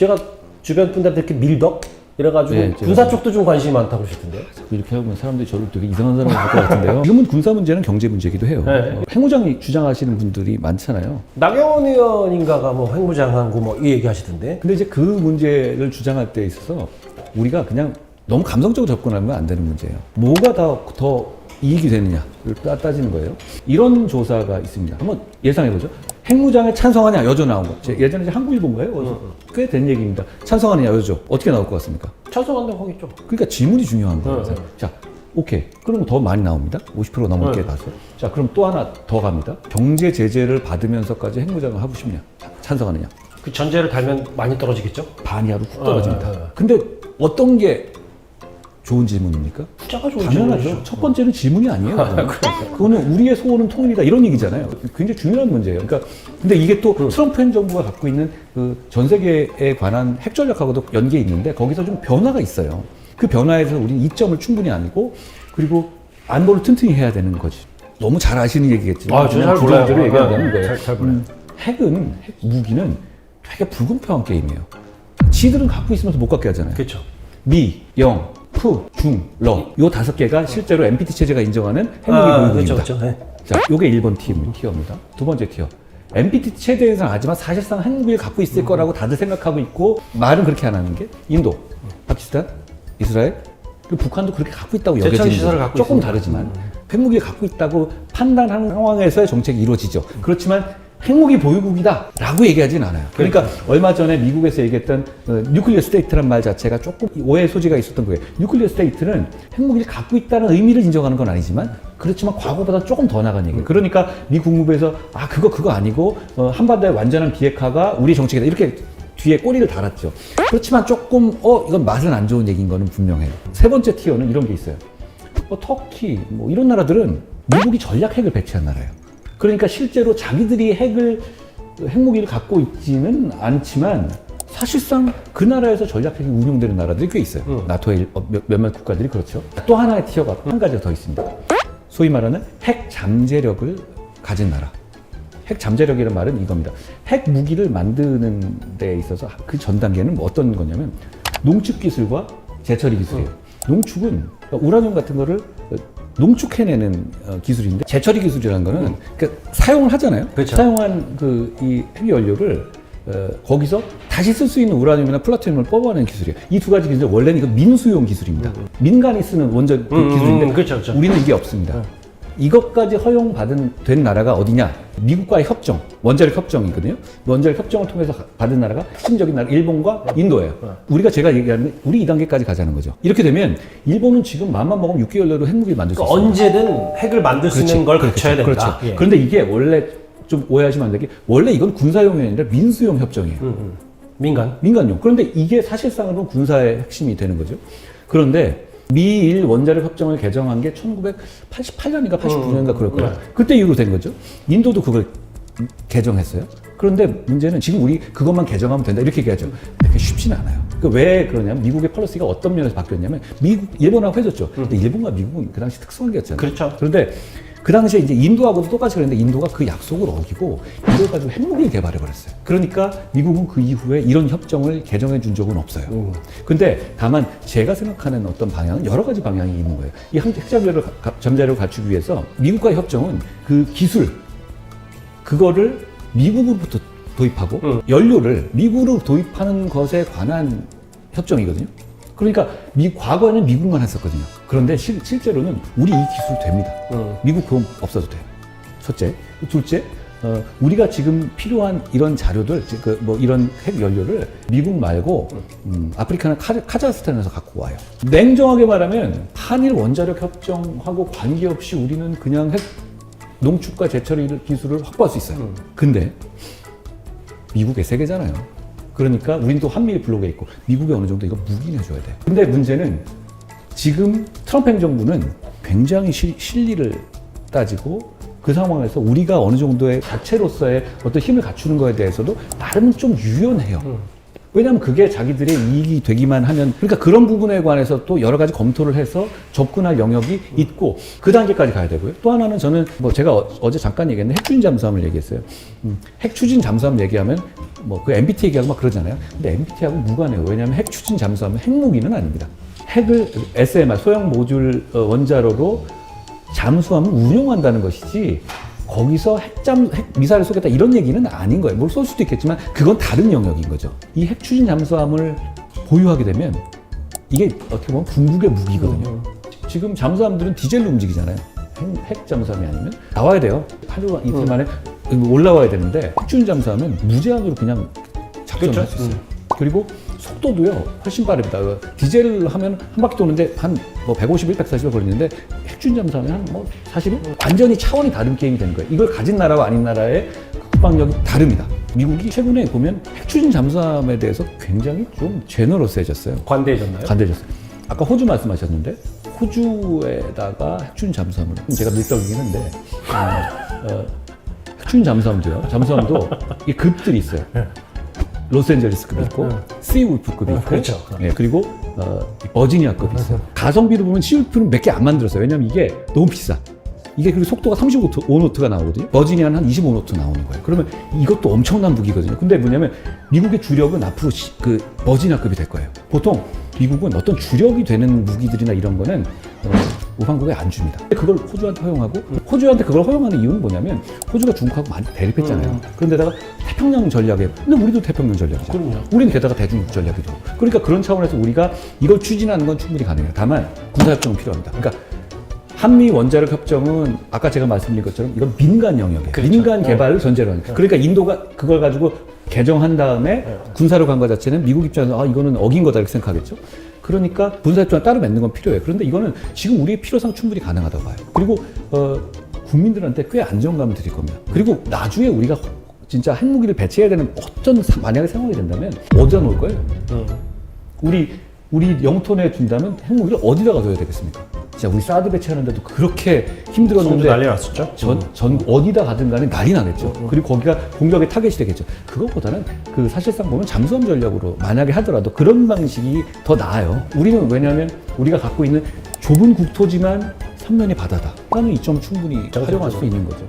제가 주변 분들한테 이렇게 밀덕 이래가지고 네, 군사 쪽도 좀 관심이 많다고 그러시던데요. 이렇게 하면 사람들이 저를 되게 이상한 사람이 볼 것 같은데요. 지금은 군사 문제는 경제 문제이기도 해요. 네. 핵무장이 주장하시는 분들이 많잖아요. 나경원 의원인가가 뭐 핵무장하고 뭐 이 얘기 하시던데. 근데 이제 그 문제를 주장할 때 있어서 우리가 그냥 너무 감성적으로 접근하면 안 되는 문제예요. 뭐가 더 이익이 되느냐를 따지는 거예요. 이런 조사가 있습니다. 한번 예상해보죠. 핵무장에 찬성하냐 여조 나온 거. 예전에 한국일보인가요? 꽤 된 얘기입니다. 찬성하느냐 여조. 어떻게 나올 것 같습니까? 찬성한다고 하겠죠. 그러니까 지문이 중요한 거예요. 자, 오케이. 그럼 더 많이 나옵니다. 50% 넘게 가서. 자, 그럼 또 하나 더 갑니다. 경제 제재를 받으면서까지 핵무장을 하고 싶냐? 찬성하느냐? 그 전제를 달면 많이 떨어지겠죠? 반 이하로 훅 떨어집니다. 근데 어떤 게 좋은 질문입니까? 숫자가 좋은 당연하죠. 질문이죠. 첫 번째는 질문이 아니에요. 그거는 우리의 소원은 통일이다 이런 얘기잖아요. 굉장히 중요한 문제예요. 그러니까 근데 이게 또 트럼프 행정부가 갖고 있는 그 전 세계에 관한 핵 전략하고도 연계 있는데 거기서 좀 변화가 있어요. 그 변화에서 우리는 이점을 충분히 알고 그리고 안보를 튼튼히 해야 되는 거지. 너무 잘 아시는 얘기겠지만 잘 몰라요. 대로 얘기한다는 거예요. 잘 몰라요. 핵 무기는 되게 불공평한 게임이에요. 지들은 갖고 있으면서 못 갖게 하잖아요. 그렇죠. 미, 영, 푸, 중, 러. 요 5개가 실제로 NPT 체제가 인정하는 핵무기 보유국입니다. 그렇죠. 네. 자, 요게 1번 티어입니다. 두 번째 티어. NPT 체제에서는 아지만 사실상 핵무기를 갖고 있을 거라고 다들 생각하고 있고 말은 그렇게 안 하는 게 인도, 파키스탄, 이스라엘, 그리고 북한도 그렇게 갖고 있다고 제천 여겨지는 시설을 거죠. 갖고 조금 있습니다. 다르지만 핵무기를 갖고 있다고 판단하는 상황에서의 정책이 이루어지죠. 그렇지만 핵무기 보유국이다 라고 얘기하진 않아요. 그러니까 얼마 전에 미국에서 얘기했던 뉴클리어 스테이트란 말 자체가 조금 오해의 소지가 있었던 거예요. 뉴클리어 스테이트는 핵무기를 갖고 있다는 의미를 인정하는 건 아니지만 그렇지만 과거보다 조금 더 나간 얘기예요. 그러니까 미 국무부에서 그거 아니고 한반도의 완전한 비핵화가 우리 정책이다 이렇게 뒤에 꼬리를 달았죠. 그렇지만 조금 이건 맛은 안 좋은 얘기인 거는 분명해요. 세 번째 티어는 이런 게 있어요. 터키 뭐 이런 나라들은 미국이 전략 핵을 배치한 나라예요. 그러니까 실제로 자기들이 핵무기를 갖고 있지는 않지만 사실상 그 나라에서 전략핵이 운용되는 나라들이 꽤 있어요. 나토의 몇몇 국가들이 그렇죠. 또 하나의 티어가 한 가지가 더 있습니다. 소위 말하는 핵 잠재력을 가진 나라. 핵 잠재력이라는 말은 이겁니다. 핵 무기를 만드는 데 있어서 그 전 단계는 어떤 거냐면 농축 기술과 재처리 기술이에요. 농축은 우라늄 같은 거를 농축해내는 기술인데 재처리 기술이라는 거는 그러니까 사용을 하잖아요. 그렇죠. 사용한 이 핵연료를 거기서 다시 쓸 수 있는 우라늄이나 플라토늄을 뽑아내는 기술이에요. 이 두 가지 기술 원래는 이거 민수용 기술입니다. 민간이 쓰는 원전 기술인데 그렇죠. 우리는 이게 없습니다. 이것까지 된 나라가 어디냐? 미국과의 협정, 원자력 협정이거든요. 원자력 협정을 통해서 받은 나라가 핵심적인 나라 일본과 인도예요. 제가 얘기하는 우리 2단계까지 가자는 거죠. 이렇게 되면 일본은 지금 마음만 먹으면 6개월 내로 핵무기를 만들 수 있어요. 언제든 핵을 만들 수 있는 걸 갖춰야 된다. 그렇죠. 예. 그런데 이게 원래 좀 오해하시면 안 되게 원래 이건 군사용이 아니라 민수용 협정이에요. 민간용. 그런데 이게 사실상으로는 군사의 핵심이 되는 거죠. 그런데 미일 원자력 협정을 개정한 게 1988년인가 89년인가 그럴 거예요. 그때 이후로 된 거죠. 인도도 그걸 개정했어요. 그런데 문제는 지금 우리 그것만 개정하면 된다 이렇게 얘기하죠. 그게 쉽지는 않아요. 왜 그러냐면 미국의 폴리시가 어떤 면에서 바뀌었냐면 일본하고 해줬죠. 근데 일본과 미국은 그 당시 특수한 게 였잖아요. 그렇죠. 그런데 그 당시에 이제 인도하고도 똑같이 그랬는데 인도가 그 약속을 어기고 이걸 가지고 핵무기를 개발해 버렸어요. 그러니까 미국은 그 이후에 이런 협정을 개정해 준 적은 없어요. 근데 다만 제가 생각하는 어떤 방향은 여러 가지 방향이 있는 거예요. 이 핵잠재력을 갖추기 위해서 미국과의 협정은 그 기술 그거를 미국으로부터 도입하고 연료를 미국으로 도입하는 것에 관한 협정이거든요. 그러니까 과거에는 미국만 했었거든요. 그런데 실제로는 우리 이 기술 됩니다. 미국 그건 없어도 돼요. 첫째. 둘째, 우리가 지금 필요한 이런 자료들, 이런 핵 연료를 미국 말고 아프리카나 카자흐스탄에서 갖고 와요. 냉정하게 말하면 한일 원자력 협정하고 관계없이 우리는 그냥 핵 농축과 재처리 기술을 확보할 수 있어요. 근데 미국의 세계잖아요. 그러니까 우린 또 한미일 블록에 있고 미국이 어느 정도 이거 무기는 해줘야 돼. 근데 문제는 지금 트럼프 행정부는 굉장히 실리를 따지고 그 상황에서 우리가 어느 정도의 자체로서의 어떤 힘을 갖추는 거에 대해서도 나름은 좀 유연해요. 왜냐하면 그게 자기들의 이익이 되기만 하면, 그러니까 그런 부분에 관해서 또 여러 가지 검토를 해서 접근할 영역이 있고 그 단계까지 가야 되고요. 또 하나는 저는 뭐 제가 어제 잠깐 얘기했는데 핵추진 잠수함을 얘기했어요. 핵추진 잠수함 얘기하면 뭐 그 MBT 얘기하고 막 그러잖아요. 근데 MBT하고 무관해요. 왜냐하면 핵추진 잠수함은 핵무기는 아닙니다. 핵을 SMR 소형 모듈 원자로로 잠수함을 운용한다는 것이지 거기서 핵 미사일을 쏘겠다 이런 얘기는 아닌 거예요. 뭘 쏠 수도 있겠지만 그건 다른 영역인 거죠. 이 핵추진 잠수함을 보유하게 되면 이게 어떻게 보면 궁극의 무기거든요. 지금 잠수함들은 디젤로 움직이잖아요. 핵 잠수함이 아니면 나와야 돼요. 하루 이틀 만에 올라와야 되는데 핵추진 잠수함은 무제한으로 그냥 작전을 할 수 있어요. 그리고 속도도요 훨씬 빠릅니다. 디젤을 하면 한 바퀴 도는데 한 뭐 150일, 140일 걸리는데 핵추진 잠수함이 한 뭐 40일? 완전히 차원이 다른 게임이 되는 거예요. 이걸 가진 나라와 아닌 나라의 국방력이 다릅니다. 미국이 최근에 보면 핵추진 잠수함에 대해서 굉장히 좀 제너러스해졌어요. 관대해졌나요? 관대해졌어요. 아까 호주 말씀하셨는데 호주에다가 핵추진 잠수함을 제가 밀떡이긴 한데 핵추진 잠수함도 이게 급들이 있어요. 로스앤젤레스급이 있고 시울프급이 있고 그렇죠. 예, 그리고 버지니아급이 있어요. 가성비로 보면 시울프는 몇 개 안 만들었어요. 왜냐면 이게 너무 비싸. 이게 그리고 속도가 35노트가 나오거든요. 버지니아는 한 25노트 나오는 거예요. 그러면 이것도 엄청난 무기거든요. 근데 뭐냐면 미국의 주력은 앞으로 그 버지니아급이 될 거예요. 보통 미국은 어떤 주력이 되는 무기들이나 이런 거는 우방국에 안 줍니다. 그걸 호주한테 허용하고 호주한테 그걸 허용하는 이유는 뭐냐면 호주가 중국하고 많이 대립했잖아요. 그런데다가 태평양 전략에 근데 우리도 태평양 전략이잖아요. 그럼요. 우리는 게다가 대중국 전략이고 그러니까 그런 차원에서 우리가 이걸 추진하는 건 충분히 가능해요. 다만 군사협정은 필요합니다. 그러니까 한미 원자력 협정은 아까 제가 말씀드린 것처럼 이건 민간 영역이에요. 그렇죠. 민간 개발을 전제로 하니까. 그러니까 인도가 그걸 가지고 개정한 다음에 군사로 간 것 자체는 미국 입장에서 이거는 어긴 거다 이렇게 생각하겠죠. 그러니까 군사협정을 따로 맺는 건 필요해요. 그런데 이거는 지금 우리의 필요상 충분히 가능하다고 봐요. 그리고 국민들한테 꽤 안정감을 드릴 겁니다. 그리고 나중에 우리가 진짜 핵무기를 배치해야 되는 어떤 만약에 상황이 된다면 어디다 놓을 거예요? 우리 영토 내에 둔다면 핵무기를 어디다가 둬야 되겠습니까? 진짜 우리 사드 배치하는데도 그렇게 힘들었는데 난리 났었죠. 전 어디다 가든 간에 난리 나겠죠. 그리고 거기가 공격의 타겟이 되겠죠. 그것보다는 그 사실상 보면 잠수함 전략으로 만약에 하더라도 그런 방식이 더 나아요. 우리는 왜냐하면 우리가 갖고 있는 좁은 국토지만 삼면이 바다다. 라는 이점 충분히 활용할 수 있는 거죠.